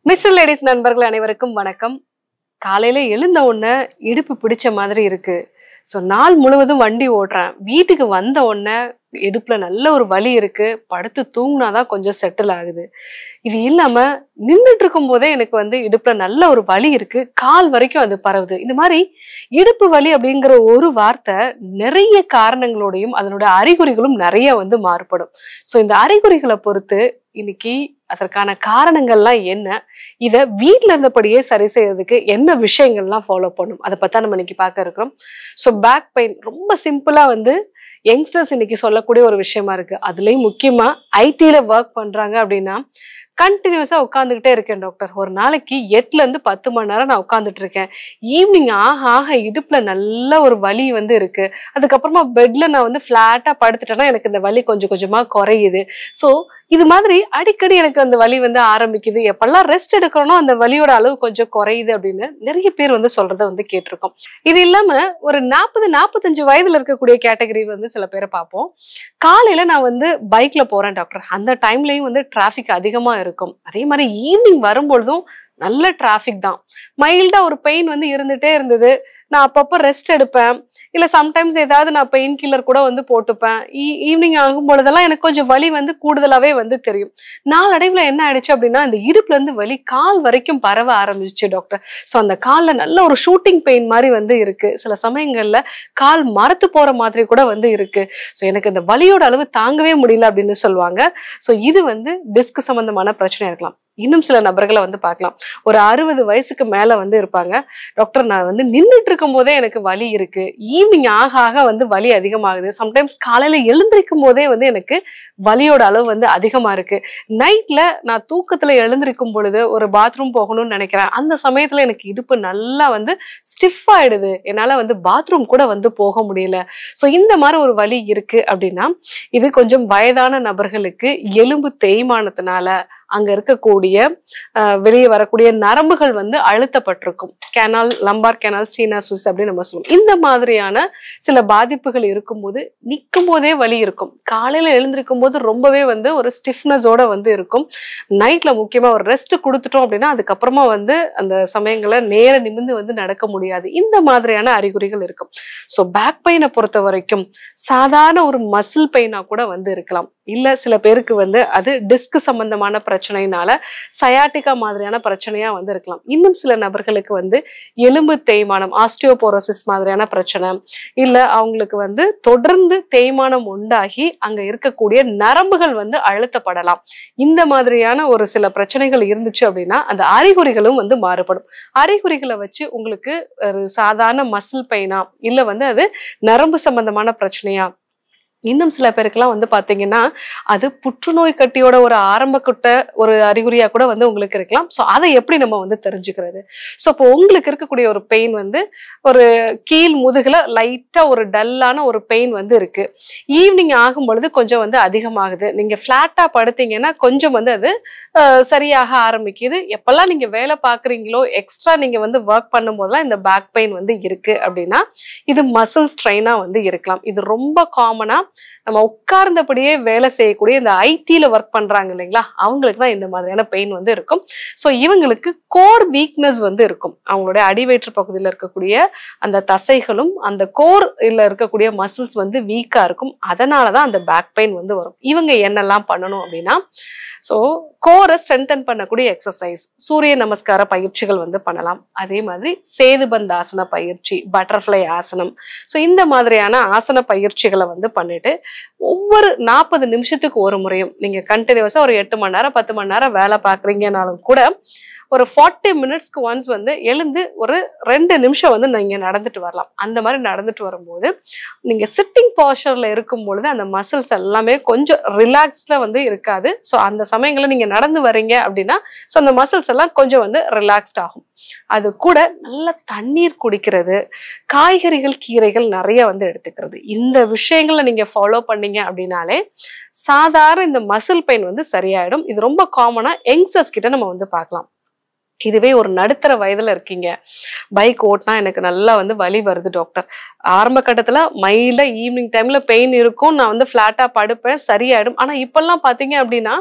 Mister ladies நண்பர்கள் அனைவருக்கும் வணக்கம். காலையில எழுந்த உடனே இடுப்பு பிடிச்ச மாதிரி இருக்கு. ஸோ நாள் முழுவதும் வண்டி ஓட்டுறேன். வீட்டுக்கு வந்த உடனே இடுப்புல நல்ல ஒரு வலி இருக்கு. படுத்து தூங்கினாதான் கொஞ்சம் செட்டில் ஆகுது. இது இல்லாம நின்றுட்டு இருக்கும் போதே எனக்கு இடுப்புல நல்ல ஒரு வலி இருக்கு. கால் வரைக்கும் அது பரவுது. இந்த மாதிரி இடுப்பு வலி அப்படிங்கிற ஒரு வார்த்தை நிறைய காரணங்களோடையும் அதனுடைய அறிகுறிகளும் நிறைய மாறுபடும். ஸோ இந்த அறிகுறிகளை பொறுத்து இன்னைக்கு அதற்கான காரணங்கள்லாம் என்ன, இத வீட்ல இருந்தபடியே சரி செய்யறதுக்கு என்ன விஷயங்கள்லாம் ஃபாலோ பண்ணும், அதை பத்தி நம்ம இன்னைக்கு பார்க்க இருக்கிறோம். ஸோ பேக் பெயின் ரொம்ப சிம்பிளா யங்ஸ்டர்ஸ் இன்னைக்கு சொல்லக்கூடிய ஒரு விஷயமா இருக்கு. அதுலயும் முக்கியமா ஐடில ஒர்க் பண்றாங்க அப்படின்னா கண்டினியூஸா உட்காந்துக்கிட்டே இருக்கேன் டாக்டர். ஒரு நாளைக்கு 8ல இருந்து 10 மணி நேரம் நான் உட்காந்துட்டு இருக்கேன். ஈவினிங் ஆக ஆக இடுப்புல நல்ல ஒரு வலி இருக்கு. அதுக்கப்புறமா பெட்ல நான் பிளாட்டா படுத்துட்டேன்னா எனக்கு இந்த வலி கொஞ்சம் கொஞ்சமா குறையுது. ஸோ இது மாதிரி அடிக்கடி எனக்கு அந்த வலி ஆரம்பிக்குது. எப்பெல்லாம் ரெஸ்ட் எடுக்கிறோனோ அந்த வலியோட அளவு கொஞ்சம் குறையுது அப்படின்னு நிறைய பேர் சொல்றத கேட்டிருக்கோம். இது இல்லாம ஒரு 40-45 வயதுல இருக்கக்கூடிய கேட்டகரி சில பேரை பார்ப்போம். காலையில நான் பைக்ல போறேன் டாக்டர். அந்த டைம்லயும் டிராபிக் அதிகமா இருக்கும். அதே மாதிரி ஈவினிங் வரும்பொழுதும் நல்ல டிராபிக் தான். மைல்டா ஒரு பெயின் இருந்துட்டே இருந்தது. நான் அப்பப்ப ரெஸ்ட் எடுப்பேன். இல்ல சம்டைம்ஸ் ஏதாவது நான் பெயின் கில்லர் கூட போட்டுப்பேன். ஈவினிங் ஆகும் பொழுதெல்லாம் எனக்கு கொஞ்சம் வலி கூடுதலாவே தெரியும். நாளடைவுல என்ன ஆயிடுச்சு அப்படின்னா இந்த இடுப்புல இருந்து வலி கால் வரைக்கும் பரவ ஆரம்பிச்சு டாக்டர். சோ அந்த கால்ல நல்ல ஒரு ஷூட்டிங் பெயின் மாதிரி இருக்கு. சில சமயங்கள்ல கால் மரத்து போற மாதிரி கூட இருக்கு. சோ எனக்கு இந்த வலியோட அளவு தாங்கவே முடியல அப்படின்னு சொல்லுவாங்க. சோ இது டிஸ்க் சம்பந்தமான பிரச்சனையா இருக்கலாம். இன்னும் சில நபர்களை பார்க்கலாம். ஒரு 60 வயசுக்கு மேல இருப்பாங்க. டாக்டர் நான் நின்றுட்டு இருக்கும் போதே எனக்கு வலி இருக்கு. ஈவினிங் ஆக ஆக வலி அதிகமாகுது. சம்டைம்ஸ் காலையில எழுந்திருக்கும் போதே எனக்கு வலியோட அளவு அதிகமா இருக்கு. நைட்ல நான் தூக்கத்துல எழுந்திருக்கும் பொழுது ஒரு பாத்ரூம் போகணும்னு நினைக்கிறேன். அந்த சமயத்துல எனக்கு இடுப்பு நல்லா ஸ்டிஃப் ஆயிடுது. என்னால பாத்ரூம் கூட போக முடியல. சோ இந்த மாதிரி ஒரு வலி இருக்கு அப்படின்னா இது கொஞ்சம் வயதான நபர்களுக்கு எலும்பு தேய்மானத்தினால அங்க இருக்கக்கூடிய வெளியே வரக்கூடிய நரம்புகள் அழுத்தப்பட்டிருக்கும். கேனால், லம்பார் கேனால், ஸ்டீனாசிஸ் அப்படின்னு நம்ம சொல்லுவோம். இந்த மாதிரியான சில பாதிப்புகள் இருக்கும்போது நிற்கும் போதே வலி இருக்கும். காலையில எழுந்திருக்கும் போது ரொம்பவே ஒரு ஸ்டிஃப்னஸோட இருக்கும். நைட்ல முக்கியமா ஒரு ரெஸ்ட் கொடுத்துட்டோம் அப்படின்னா அதுக்கப்புறமா அந்த சமயங்களை நேர நிமிர்ந்து நடக்க முடியாது. இந்த மாதிரியான அறிகுறிகள் இருக்கும். ஸோ பேக் பெயினை பொறுத்த வரைக்கும் சாதாரண ஒரு மசில் பெயினா கூட இருக்கலாம். இல்ல சில பேருக்கு அது டிஸ்க் சம்பந்தமான பிரச்சனைனால சயாட்டிகா மாதிரியான பிரச்சனையா இருக்கலாம். இன்னும் சில நபர்களுக்கு எலும்பு தேய்மானம், ஆஸ்டியோபோரோசிஸ் மாதிரியான பிரச்சனை, இல்ல அவங்களுக்கு தொடர்ந்து தேய்மானம் உண்டாகி அங்க இருக்கக்கூடிய நரம்புகள் அழுத்தப்படலாம். இந்த மாதிரியான ஒரு சில பிரச்சனைகள் இருந்துச்சு அப்படின்னா அந்த அறிகுறிகளும் மாறுபடும். அறிகுறிகளை வச்சு உங்களுக்கு ஒரு சாதாரண மசில் பெயினா இல்ல அது நரம்பு சம்பந்தமான பிரச்சனையா, இன்னும் சில பேருக்குலாம் பாத்தீங்கன்னா அது புற்றுநோய் கட்டியோட ஒரு ஆரம்ப கட்ட ஒரு அறிகுறியா கூட உங்களுக்கு இருக்கலாம். ஸோ அதை எப்படி நம்ம தெரிஞ்சுக்கிறது? ஸோ இப்போ உங்களுக்கு இருக்கக்கூடிய ஒரு பெயின் ஒரு கீழ் முதுகுல லைட்டா ஒரு டல்லான ஒரு பெயின் இருக்கு. ஈவினிங் ஆகும் பொழுது கொஞ்சம் அதிகமாகுது. நீங்க பிளாட்டா படுத்தீங்கன்னா கொஞ்சம் அது சரியாக ஆரம்பிக்குது. எப்பெல்லாம் நீங்க வேலை பாக்குறீங்களோ எக்ஸ்ட்ரா நீங்க ஒர்க் பண்ணும் போதெல்லாம் இந்த பேக் பெயின் இருக்கு அப்படின்னா இது மசில் ஸ்ட்ரெயினா இருக்கலாம். இது ரொம்ப காமனா நம்ம உட்கார்ந்தபடியே வேலை செய்யக்கூடிய இந்த ஐடில ஒர்க் பண்றாங்க இல்லைங்களா, அவங்களுக்கு தான் இந்த மாதிரியான பெயின் இருக்கும். ஸோ இவங்களுக்கு கோர் வீக்னஸ் இருக்கும். அவங்களுடைய அடிவயிற்று பகுதியில் இருக்கக்கூடிய அந்த தசைகளும் அந்த கோர் இல்ல இருக்கக்கூடிய மசில்ஸ் வீக்கா இருக்கும். அதனாலதான் அந்த பேக் பெயின் வரும். இவங்க என்னெல்லாம் பண்ணணும் அப்படின்னா, ஸோ கோரை ஸ்ட்ரென்தன் பண்ணக்கூடிய எக்ஸசைஸ், சூரிய நமஸ்கார பயிற்சிகள் பண்ணலாம். அதே மாதிரி சேதுபந்தாசன பயிற்சி, பட்டர்ஃப்ளை ஆசனம். ஸோ இந்த மாதிரியான ஆசன பயிற்சிகளை பண்ணிட்டு ஒவ்வொரு 40 நிமிஷத்துக்கு ஒரு முறையும் நீங்க கண்டினியூஸா ஒரு 8 மணி நேரம் 10 மணி நேரம் வேலை பாக்குறீங்கனாலும் கூட ஒரு 40 மினிட்ஸ்க்கு ஒன்ஸ் எழுந்து ஒரு 2 நிமிஷம் நீங்க நடந்துட்டு வரலாம். அந்த மாதிரி நடந்துட்டு வரும்போது நீங்க சிட்டிங் போஸ்டர்ல இருக்கும் பொழுது அந்த மசில்ஸ் எல்லாமே கொஞ்சம் ரிலாக்ஸ்ல இருக்காது. ஸோ அந்த சமயங்கள்ல நீங்க நடந்து வரீங்க அப்படின்னா ஸோ அந்த மசில்ஸ் எல்லாம் கொஞ்சம் ரிலாக்ஸ்ட் ஆகும். அது கூட நல்ல தண்ணீர் குடிக்கிறது, காய்கறிகள் கீரைகள் நிறைய எடுத்துக்கிறது. இந்த விஷயங்களை நீங்க ஃபாலோ பண்ணீங்க அப்படின்னாலே சாதாரண இந்த மசில் பெயின் சரியாயிடும். இது ரொம்ப காமனா யங்ஸ்டர்ஸ் கிட்ட நம்ம பார்க்கலாம். இதுவே ஒரு நடுத்தர வயதுல இருக்கீங்க, பைக் ஓட்டினா எனக்கு நல்லா வந்து வலி வருது டாக்டர். ஆரம்ப கட்டத்துல மைல்டா ஈவினிங் டைம்ல பெயின் இருக்கும், நான் வந்து பிளாட்டா படுப்பேன், சரியாயிடும். ஆனா இப்பெல்லாம் பாத்தீங்க அப்படின்னா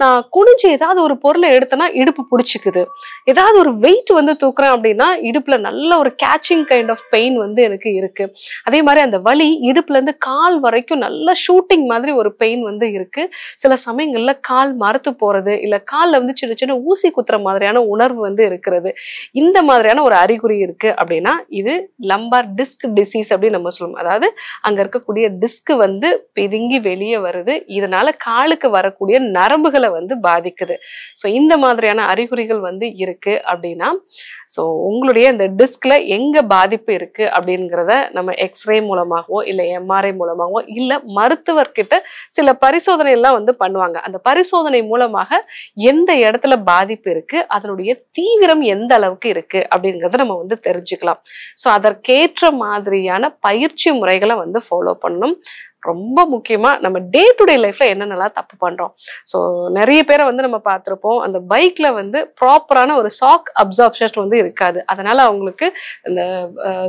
நான் குனிஞ்சு ஏதாவது ஒரு பொருளை எடுத்தேன்னா இடுப்பு பிடிச்சிக்குது, ஏதாவது ஒரு வெயிட் வந்து தூக்குறேன் அப்படின்னா இடுப்புல நல்ல ஒரு கேச்சிங் கைண்ட் ஆஃப் பெயின் வந்து எனக்கு இருக்கு. அதே மாதிரி அந்த வலி இடுப்புல இருந்து கால் வரைக்கும் நல்ல ஷூட்டிங் மாதிரி ஒரு பெயின் வந்து இருக்கு. சில சமயங்கள்ல கால் மரத்து போறது, இல்ல கால்ல வந்து சின்ன சின்ன ஊசி குத்துற மாதிரியான உணர்வு வந்து இருக்கிறது. இந்த மாதிரியான ஒரு அறிகுறி இருக்கு அப்படின்னா இது லம்பார் டிஸ்க் டிசீஸ் அப்படின்னு நம்ம சொல்லுவோம். அதாவது அங்க இருக்கக்கூடிய டிஸ்க் வந்து பிதுங்கி வெளியே வருது, இதனால காலுக்கு வரக்கூடிய நரம்புகளை வந்து பாதிக்குது. ஸோ இந்த மாதிரியான அறிகுறிகள் வந்து இருக்கு அப்படின்னா ஸோ உங்களுடைய இந்த டிஸ்க்ல எங்க பாதிப்பு இருக்கு அப்படிங்கிறத நம்ம எக்ஸ்ரே மூலமாகவோ இல்லை எம்ஆர்ஐ மூலமாகவோ இல்லை மருத்துவர்கிட்ட சில பரிசோதனை எல்லாம் வந்து பண்ணுவாங்க. அந்த பரிசோதனை மூலமாக எந்த இடத்துல பாதிப்பு இருக்கு, அதனுடைய தீவிரம் எந்த அளவுக்கு இருக்கு அப்படிங்கறத நம்ம வந்து தெரிஞ்சுக்கலாம். ஸோ அதற்கேற்ற மாதிரியான பயிற்சி முறைகளை வந்து ஃபாலோ பண்ணணும். ரொம்ப முக்கியமா நம்ம டே டு டே லைஃப்ல என்னென்னலாம் தப்பு பண்றோம். ஸோ நிறைய பேரை வந்து நம்ம பார்த்திருப்போம், அந்த பைக்ல வந்து ப்ராப்பரான ஒரு ஷாக் அப்சார்ப்ஷன் வந்து இருக்காது. அதனால அவங்களுக்கு இந்த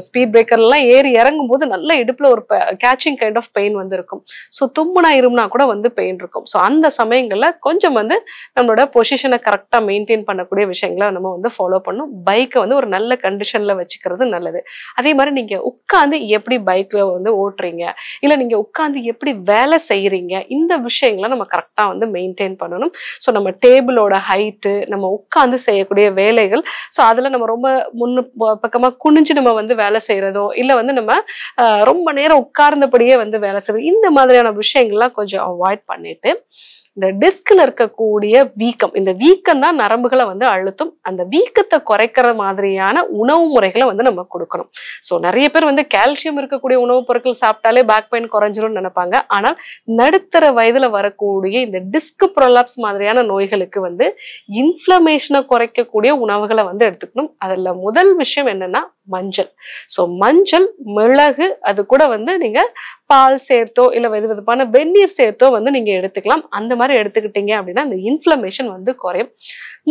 ஸ்பீட் பிரேக்கர் எல்லாம் ஏறி இறங்கும் போது நல்ல இடுப்புல ஒரு கேச்சிங் கைண்ட் ஆஃப் பெயின் வந்து இருக்கும். ஸோ தும்முனா இருமுனா கூட வந்து பெயின் இருக்கும். ஸோ அந்த சமயங்கள்ல கொஞ்சம் வந்து நம்மளோட பொசிஷனை கரெக்டா மெயின்டைன் பண்ணக்கூடிய விஷயங்களை நம்ம வந்து ஃபாலோ பண்ணணும். பைக்கை வந்து ஒரு நல்ல கண்டிஷன்ல வச்சுக்கிறது நல்லது. அதே மாதிரி நீங்க உட்காந்து எப்படி பைக்ல வந்து ஓட்டுறீங்க, இல்ல நீங்க உட்காந்து எப்படி வேலை செய்யறீங்க, இந்த விஷயங்களை நம்ம கரெக்டா வந்து மெயின்டைன் பண்ணணும். ஸோ நம்ம டேபிளோட ஹைட்டு, நம்ம உட்காந்து செய்யக்கூடிய வேலைகள், ஸோ அதுல நம்ம ரொம்ப பக்கமா குனிஞ்சு நம்ம வந்து வேலை செய்யறதோ இல்ல வந்து நம்ம ரொம்ப நேரம் உட்கார்ந்தபடியே வந்து வேலை செய்யறது, இந்த மாதிரியான விஷயங்கள்லாம் கொஞ்சம் அவாய்ட் பண்ணிட்டு இந்த டிஸ்க்ல இருக்கக்கூடிய வீக்கம், இந்த வீக்கம் தான் நரம்புகளை வந்து அழுத்தும். அந்த வீக்கத்தை குறைக்கிற மாதிரியான உணவு முறைகளை வந்து நம்ம கொடுக்கணும். ஸோ நிறைய பேர் வந்து கால்சியம் இருக்கக்கூடிய உணவுப் பொருட்கள் சாப்பிட்டாலே பேக் பெயின் குறைஞ்சிரும்னு நினைப்பாங்க. ஆனால் நடுத்தர வயதுல வரக்கூடிய இந்த டிஸ்க் ப்ரொலாப்ஸ் மாதிரியான நோய்களுக்கு வந்து இன்ஃப்ளமேஷனை குறைக்கக்கூடிய உணவுகளை வந்து எடுத்துக்கணும். அதுல முதல் விஷயம் என்னன்னா மஞ்சள். ஸோ மஞ்சள், மிளகு, அது கூட வந்து நீங்க பால் சேர்த்தோ இல்ல வெதுவெதுப்பான வெந்நீர் சேர்த்தோ வந்து நீங்க எடுத்துக்கலாம். அந்த மாதிரி எடுத்துக்கிட்டீங்க அப்படின்னா இந்த இன்ஃப்ளமேஷன் வந்து குறையும்.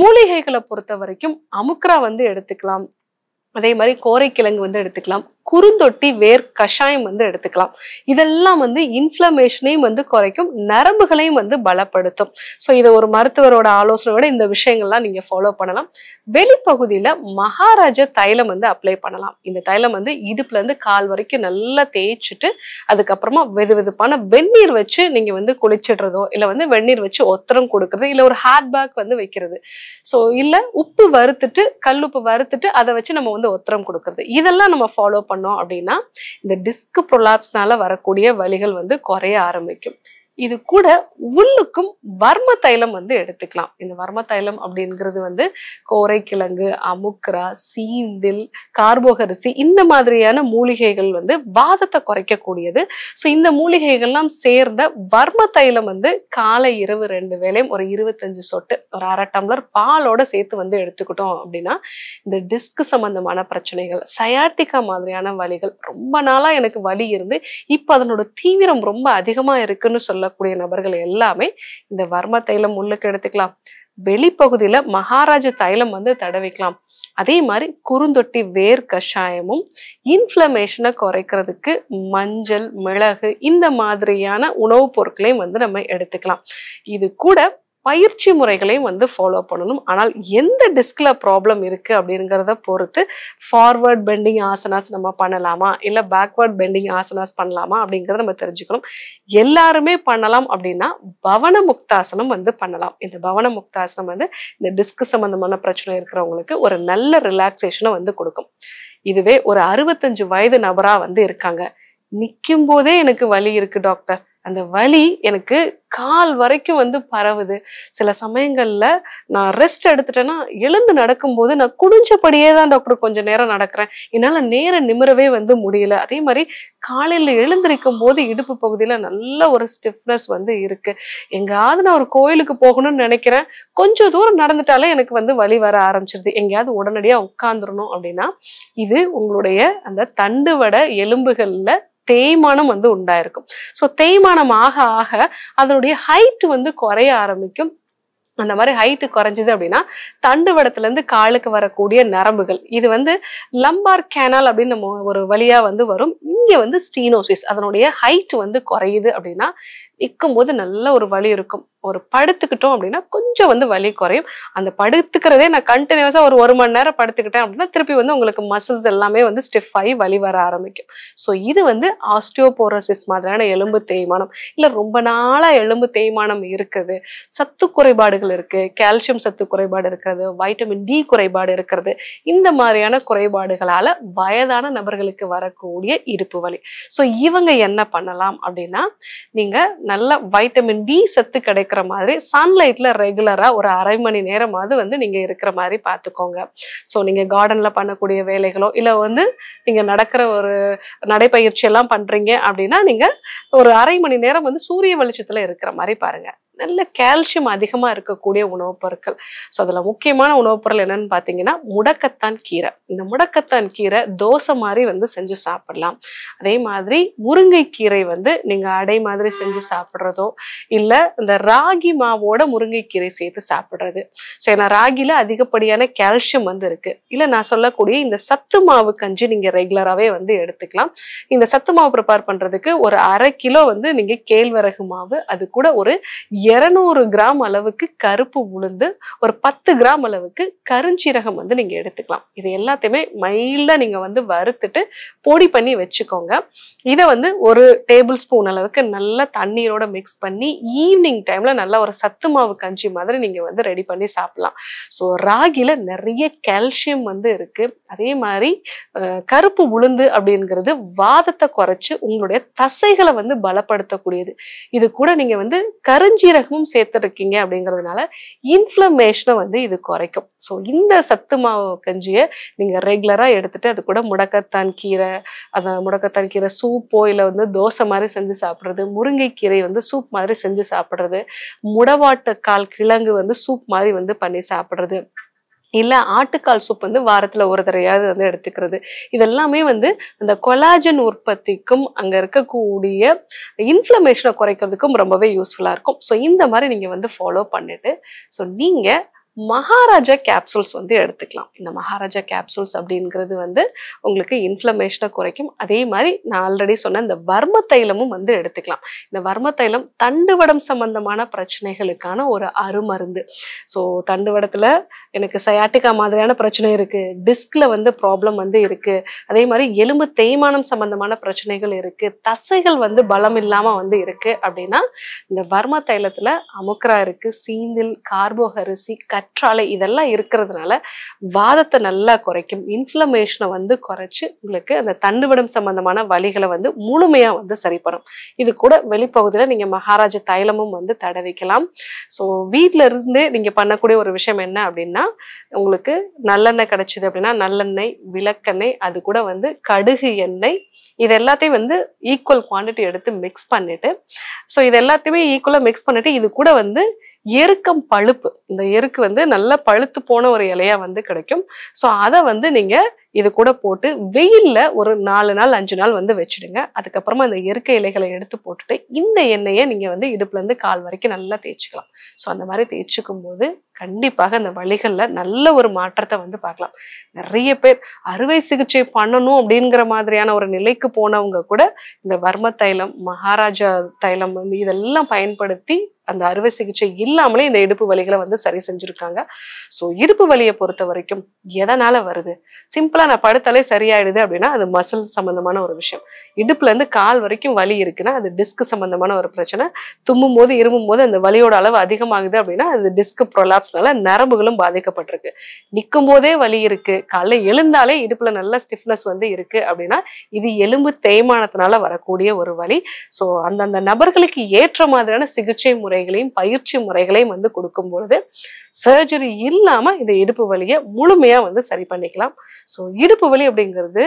மூலிகைகளை பொறுத்த வரைக்கும் அமுக்ரா வந்து எடுத்துக்கலாம், அதே மாதிரி கோரைக்கிழங்கு வந்து எடுத்துக்கலாம், குறுந்தொட்டி வேர் கஷாயம் வந்து எடுத்துக்கலாம். இதெல்லாம் வந்து இன்ஃப்ளமேஷனையும் வந்து குறைக்கும், நரம்புகளையும் வந்து பலப்படுத்தும். ஸோ இதை ஒரு மருத்துவரோட ஆலோசனையோட இந்த விஷயங்கள்லாம் நீங்க ஃபாலோ பண்ணலாம். வெளிப்பகுதியில மகாராஜா தைலம் வந்து அப்ளை பண்ணலாம். இந்த தைலம் வந்து இடுப்புல இருந்து கால் வரைக்கும் நல்லா தேய்ச்சிட்டு அதுக்கப்புறமா வெதுவெதுப்பான வெந்நீர் வச்சு நீங்க வந்து குளிச்சிடுறதோ இல்ல வந்து வெந்நீர் வச்சு ஒத்தரம் கொடுக்கறது, இல்ல ஒரு ஹேட் பேக் வந்து வைக்கிறது, ஸோ இல்ல உப்பு வறுத்துட்டு கல்லுப்பு வறுத்துட்டு அதை வச்சு நம்ம வந்து ஒத்தரம் கொடுக்கறது, இதெல்லாம் நம்ம ஃபாலோ பண்ணோம் அப்படின்னா இந்த டிஸ்க் ப்ரொலாப்ஸ்னால வரக்கூடிய வலிகள் வந்து குறைய ஆரம்பிக்கும். இது கூட உள்ளுக்கும் வர்ம தைலம் வந்து எடுத்துக்கலாம். இந்த வர்ம தைலம் அப்படிங்கிறது வந்து கோரைக்கிழங்கு, அமுக்ரா, சீந்தில், கார்போகரிசி, இந்த மாதிரியான மூலிகைகள் வந்து வாதத்தை குறைக்கக்கூடியது. ஸோ இந்த மூலிகைகள்லாம் சேர்ந்த வர்ம தைலம் வந்து காலை இரவு 2 வேளையும் ஒரு 25 சொட்டு ஒரு 1/2 டம்ளர் பாலோட சேர்த்து வந்து எடுத்துக்கிட்டோம் அப்படின்னா இந்த டிஸ்க் சம்பந்தமான பிரச்சனைகள், சயாட்டிக்கா மாதிரியான வலிகள், ரொம்ப நாளா எனக்கு வலி இருந்து இப்ப அதனோட தீவிரம் ரொம்ப அதிகமா இருக்குன்னு சொல்லக்கூடிய நபர்கள் எல்லாமே இந்த வர்ம தைலம் உள்ளுக்கு எடுத்துக்கலாம். வெளிப்பகுதியில மகாராஜா தைலம் வந்து தடவிக்கலாம். அதே மாதிரி குறுந்தொட்டி வேர் கஷாயமும் இன்ஃப்ளமேஷனை குறைக்கிறதுக்கு மஞ்சள், மிளகு, இந்த மாதிரியான உணவுப் பொருட்களையும் வந்து நம்ம எடுத்துக்கலாம். இது கூட பயிற்சி முறைகளையும் வந்து ஃபாலோ பண்ணணும். ஆனால் எந்த டிஸ்க்ல ப்ராப்ளம் இருக்கு அப்படிங்கிறத பொறுத்து ஃபார்வர்ட் பெண்டிங் ஆசனாஸ் நம்ம பண்ணலாமா இல்ல பேக்வர்ட் பெண்டிங் ஆசனாஸ் பண்ணலாமா அப்படிங்கிறத நம்ம தெரிஞ்சுக்கணும். எல்லாருமே பண்ணலாம் அப்படின்னா பவன முக்தாசனம் வந்து பண்ணலாம். இந்த பவன முக்தாசனம் வந்து இந்த டிஸ்க் சம்பந்தமான பிரச்சனை இருக்கிறவங்களுக்கு ஒரு நல்ல ரிலாக்ஸேஷனை வந்து கொடுக்கும். இதுவே ஒரு 65 வயது நபரா வந்து இருக்காங்க, நிற்கும் போதே எனக்கு வலி இருக்கு டாக்டர், அந்த வலி எனக்கு கால் வரைக்கும் வந்து பரவுது, சில சமயங்கள்ல நான் ரெஸ்ட் எடுத்துட்டேன்னா எழுந்து நடக்கும்போது நான் குடிஞ்சபடியே தான் டாக்டர் கொஞ்ச நேரம் நடக்கிறேன், என்னால நேரம் நிமிரவே வந்து முடியல, அதே மாதிரி காலையில எழுந்திருக்கும் போது இடுப்பு பகுதியில நல்ல ஒரு ஸ்டிஃப்னஸ் வந்து இருக்கு, எங்கேயாவது நான் ஒரு கோயிலுக்கு போகணும்னு நினைக்கிறேன், கொஞ்சம் தூரம் நடந்துட்டாலே எனக்கு வந்து வலி வர ஆரம்பிச்சிருது, எங்கேயாவது உடனடியா உட்கார்ந்துடணும் அப்படின்னா இது உங்களுடைய அந்த தண்டுவட எலும்புகள்ல தேய்மானம் வந்து உண்டாயிருக்கும். ஸோ தேய்மானம் ஆக ஆக அதனுடைய ஹைட் வந்து குறைய ஆரம்பிக்கும். அந்த மாதிரி ஹைட்டு குறைஞ்சது அப்படின்னா தண்டுவடத்துல இருந்து காலுக்கு வரக்கூடிய நரம்புகள் இது வந்து லம்பார் கேனால் அப்படின்னு நம்ம ஒரு வழியா வந்து வரும். இங்க வந்து ஸ்டீனோசிஸ் அதனுடைய ஹைட் வந்து குறையுது அப்படின்னா நிற்கும் போது நல்ல ஒரு வலி இருக்கும். ஒரு படுத்துக்கிட்டோம் அப்படின்னா கொஞ்சம் வந்து வலி குறையும். அந்த படுத்துக்கிறதே நான் கண்டினியூஸா ஒரு 1 மணி நேரம் படுத்துக்கிட்டேன் அப்படின்னா திருப்பி வந்து உங்களுக்கு மசில்ஸ் எல்லாமே வந்து ஸ்டிஃப் ஆகி வலி வர ஆரம்பிக்கும். ஸோ இது வந்து ஆஸ்டியோபோரோசிஸ் மாதிரியான எலும்பு தேய்மானம், இல்ல ரொம்ப நாளா எலும்பு தேய்மானம் இருக்குது, சத்து குறைபாடுகள் இருக்கு, கால்சியம் சத்து குறைபாடு இருக்கிறது, வைட்டமின் டி குறைபாடு இருக்கிறது, இந்த மாதிரியான குறைபாடுகளால வயதான நபர்களுக்கு வரக்கூடிய இடுப்பு வலி. ஸோ இவங்க என்ன பண்ணலாம் அப்படின்னா, நீங்க நல்ல வைட்டமின் டி சத்து கிடைக்கிற மாதிரி சன்லைட்ல ரெகுலரா ஒரு 1/2 மணி நேரமாவது வந்து நீங்க இருக்கிற மாதிரி பாத்துக்கோங்க. ஸோ நீங்க கார்டன்ல பண்ணக்கூடிய வேலைகளோ இல்ல வந்து நீங்க நடக்கிற ஒரு நடைப்பயிற்சி எல்லாம் பண்றீங்க அப்படின்னா நீங்க ஒரு 1/2 மணி நேரம் வந்து சூரிய வெளிச்சத்துல இருக்கிற மாதிரி பாருங்க. நல்ல கால்சியம் அதிகமா இருக்கக்கூடிய உணவுப் பொருட்கள். ஸோ அதுல முக்கியமான உணவுப் பொருள் என்னன்னு பாத்தீங்கன்னா முடக்கத்தான் கீரை. இந்த முடக்கத்தான் கீரை தோசை மாதிரி வந்து செஞ்சு சாப்பிடலாம். அதே மாதிரி முருங்கை கீரை வந்து நீங்க அடை மாதிரி செஞ்சு சாப்பிடுறதோ இல்ல இந்த ராகி மாவோட முருங்கை கீரை சேர்த்து சாப்பிடுறது. ஸோ ஏன்னா ராகில அதிகப்படியான கால்சியம் வந்து இருக்கு. இல்ல நான் சொல்லக்கூடிய இந்த சத்து மாவு கஞ்சி நீங்க ரெகுலராகவே வந்து எடுத்துக்கலாம். இந்த சத்து மாவு ப்ரிப்பேர் பண்றதுக்கு ஒரு 1/2 கிலோ வந்து நீங்க கேழ்வரகு மாவு, அது கூட ஒரு 200 கிராம் அளவுக்கு கருப்பு உளுந்து, ஒரு 10 கிராம் அளவுக்கு கருஞ்சீரகம் வந்து நீங்க எடுத்துக்கலாம். இது எல்லாத்தையுமே மைல்டா நீங்க வந்து வறுத்துட்டு பொடி பண்ணி வச்சுக்கோங்க. இதை வந்து ஒரு டேபிள் ஸ்பூன் அளவுக்கு நல்லா தண்ணீரோட மிக்ஸ் பண்ணி ஈவினிங் டைம்ல நல்லா ஒரு சத்து மாவு கஞ்சி மாதிரி நீங்க வந்து ரெடி பண்ணி சாப்பிடலாம். ஸோ ராகில நிறைய கால்சியம் வந்து இருக்கு. அதே மாதிரி கருப்பு உளுந்து அப்படிங்கிறது வாதத்தை குறைச்சு உங்களுடைய தசைகளை வந்து பலப்படுத்தக்கூடியது. இது கூட நீங்க வந்து கருஞ்சீரகமும் சேர்த்துருக்கீங்க அப்படிங்கிறதுனால இன்ஃப்ளமேஷனை வந்து இது குறைக்கும். ஸோ இந்த சத்து மாவு கஞ்சியை நீங்க ரெகுலரா எடுத்துட்டு அது கூட முடக்கத்தான் கீரை சூப்போ இல்ல வந்து தோசை மாதிரி செஞ்சு சாப்பிடுறது, முருங்கை கீரை வந்து சூப் மாதிரி செஞ்சு சாப்பிடுறது, முடவாட்டு கால் கிழங்கு வந்து சூப் மாதிரி வந்து பண்ணி சாப்பிடுறது, இல்ல ஆட்டுக்கால் சூப் வந்து வாரத்துல ஒரு தடவையாவது வந்து எடுத்துக்கிறது. இதெல்லாமே வந்து அந்த கொலாஜன் உற்பத்திக்கும் அங்க இருக்கக்கூடிய இன்ஃப்ளமேஷனை குறைக்கிறதுக்கும் ரொம்பவே யூஸ்ஃபுல்லா இருக்கும். ஸோ இந்த மாதிரி நீங்க வந்து ஃபாலோ பண்ணிட்டு ஸோ நீங்க மகாராஜா கேப்சூல்ஸ் வந்து எடுத்துக்கலாம். இந்த மகாராஜா கேப்சூல்ஸ் அப்படிங்கிறது வந்து உங்களுக்கு இன்ஃப்ளமேஷனை குறைக்கும். அதே மாதிரி நான் ஆல்ரெடி சொன்ன இந்த வர்ம தைலமும் வந்து எடுத்துக்கலாம். இந்த வர்ம தைலம் தண்டுவடம் சம்பந்தமான பிரச்சனைகளுக்கான ஒரு அருமருந்து. ஸோ தண்டுவடத்துல எனக்கு சயாட்டிகா மாதிரியான பிரச்சனை இருக்கு, டிஸ்க்ல வந்து ப்ராப்ளம் வந்து இருக்கு, அதே மாதிரி எலும்பு தேய்மானம் சம்பந்தமான பிரச்சனைகள் இருக்கு, தசைகள் வந்து பலம் இல்லாம வந்து இருக்கு அப்படின்னா இந்த வர்ம தைலத்துல அமுக்ரா இருக்கு, சீந்தில், கார்போகரிசி, கற்றாழை இதெல்லாம் இருக்கிறதுனால வாதத்தை நல்லா குறைக்கும். இன்ஃப்ளமேஷனை வந்து குறைச்சு உங்களுக்கு அந்த தண்டுவடம் சம்பந்தமான வலிகளை வந்து முழுமையா வந்து சரி பண்ணும். இது கூட வெளிப்பகுதியில நீங்க மகாராஜா தைலமும் வந்து தடவிக்கலாம். ஸோ வீட்டுல இருந்து நீங்க பண்ணக்கூடிய ஒரு விஷயம் என்ன அப்படின்னா, உங்களுக்கு நல்லெண்ணெய் கிடைச்சது அப்படின்னா நல்லெண்ணெய், விளக்கெண்ணெய், அது கூட வந்து கடுகு எண்ணெய், இது எல்லாத்தையும் வந்து ஈக்குவல் குவான்டிட்டி எடுத்து மிக்ஸ் பண்ணிட்டு ஸோ இது எல்லாத்தையுமே ஈக்குவலா மிக்ஸ் பண்ணிட்டு இது கூட வந்து எருக்கம் பழுப்பு, இந்த எருக்கு வந்து நல்லா பழுத்து போன ஒரு இலையா வந்து கிடைக்கும். ஸோ அதை வந்து நீங்க இது கூட போட்டு வெயில்ல ஒரு 4 நாள் 5 நாள் வந்து வச்சிடுங்க. அதுக்கப்புறமா இந்த எருக்க இலைகளை எடுத்து போட்டுட்டு இந்த எண்ணெயை நீங்க வந்து இடுப்புல இருந்து கால் வரைக்கும் நல்லா தேய்ச்சிக்கலாம். ஸோ அந்த மாதிரி தேய்ச்சிக்கும் போது கண்டிப்பாக அந்த வலிகள்ல நல்ல ஒரு மாற்றத்தை வந்து பார்க்கலாம். நிறைய பேர் அறுவை சிகிச்சை பண்ணணும் அப்படிங்கிற மாதிரியான ஒரு நிலைக்கு போனவங்க கூட இந்த வர்ம தைலம், மகாராஜா தைலம் வந்து இதெல்லாம் பயன்படுத்தி அந்த அறுவை சிகிச்சை இல்லாமலே இந்த இடுப்பு வலிகளை வந்து சரி செஞ்சிருக்காங்க. ஸோ இடுப்பு வலியை பொறுத்த வரைக்கும் எதனால வருது? சிம்பிளா நான் படுத்தாலே சரியாயிடுது அப்படின்னா அது மசில் சம்பந்தமான ஒரு விஷயம். இடுப்புல இருந்து கால் வரைக்கும் வலி இருக்குன்னா அது டிஸ்க் சம்பந்தமான ஒரு பிரச்சனை. தும்மும் போது இருமும் போது அந்த வலியோட அளவு அதிகமாகுது அப்படின்னா அது டிஸ்க் ப்ரொலாப்ஸ்னால நரம்புகளும் பாதிக்கப்பட்டிருக்கு. நிற்கும் போதே வலி இருக்கு, காலைல எழுந்தாலே இடுப்புல நல்ல ஸ்டிஃப்னஸ் வந்து இருக்கு அப்படின்னா இது எலும்பு தேய்மானத்தினால வரக்கூடிய ஒரு வலி. ஸோ அந்தந்த நபர்களுக்கு ஏற்ற மாதிரியான சிகிச்சை முறைகளையும் பயிற்சி முறைகளையும் வந்து கொடுக்கும் பொழுது சர்ஜரி இல்லாம இந்த இடுப்பு வலியை முழுமையா வந்து சரி பண்ணிக்கலாம். ஸோ இடுப்பு வலி அப்படிங்கிறது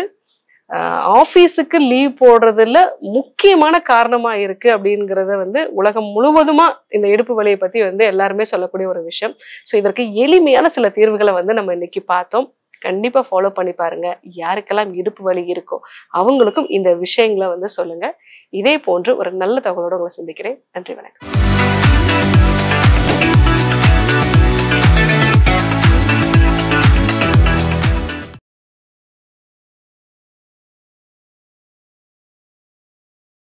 ஆபீஸுக்கு லீவ் போடுறதுல முக்கியமான காரணமா இருக்கு அப்படிங்கிறத வந்து உலகம் முழுவதுமா இந்த இடுப்பு வலியை பத்தி வந்து எல்லாருமே சொல்லக்கூடிய ஒரு விஷயம். ஸோ இதற்கு எளிமையான சில தீர்வுகளை வந்து நம்ம இன்னைக்கு பார்த்தோம். கண்டிப்பா ஃபாலோ பண்ணி பாருங்க. யாருக்கெல்லாம் இடுப்பு வலி இருக்கோ அவங்களுக்கும் இந்த விஷயங்களை வந்து சொல்லுங்க. இதே போன்று ஒரு நல்ல தகவலோட உங்களை சந்திக்கிறேன். நன்றி, வணக்கம்.